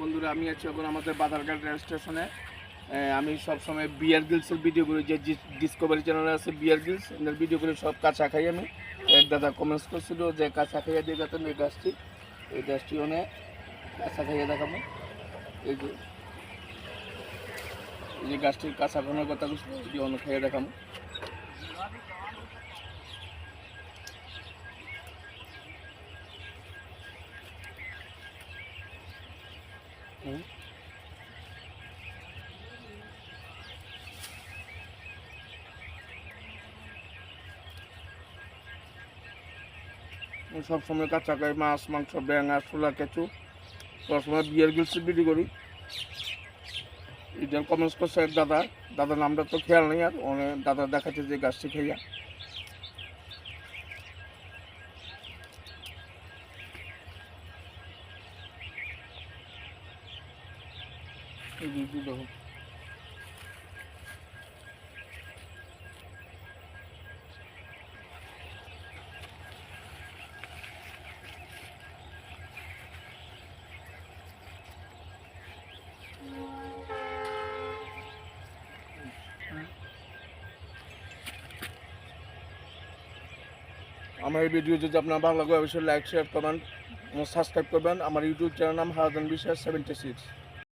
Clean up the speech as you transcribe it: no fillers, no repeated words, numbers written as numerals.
বন্ধুরা, আমি আছি এখন আমাদের বাধারঘাট রেল স্টেশনে। আমি সবসময় বিয়ার গ্রিলসের ভিডিও করি, যে ডিসকভারি চ্যানেলে আছে বিয়ার গ্রিলস, এদের ভিডিও করে সব কাঁচা খাই আমি। এক দাদা কমেন্টস করছিল যে কাঁচা খাইয়া দিয়ে গেতেন এই গাছটি অনেক কাঁচা খাইয়া দেখাবো। এই যে গাছটির কাঁচা খানোর কথা বলছিল, এটি অনেক খাইয়া দেখাবো। সবসময় কাঁচা খাই, মাছ মাংস ব্যাঙা ছোলা কেঁচু, সবসময় বিয়ার গ্রিলসের ভিডিও করি। এটার কমেন্টস করছে এক দাদার নামটা তো খেয়াল নেই, আর অনেক দাদা দেখাচ্ছে যে গাছটি খাইয়া। দেখুন, আমার এই ভিডিও যদি আপনার ভালো লাগে অবশ্যই লাইক শেয়ার কমেন্ট সাবস্ক্রাইব করবেন। আমার ইউটিউব চ্যানেল নাম হারাদান বিশ্বাস 76।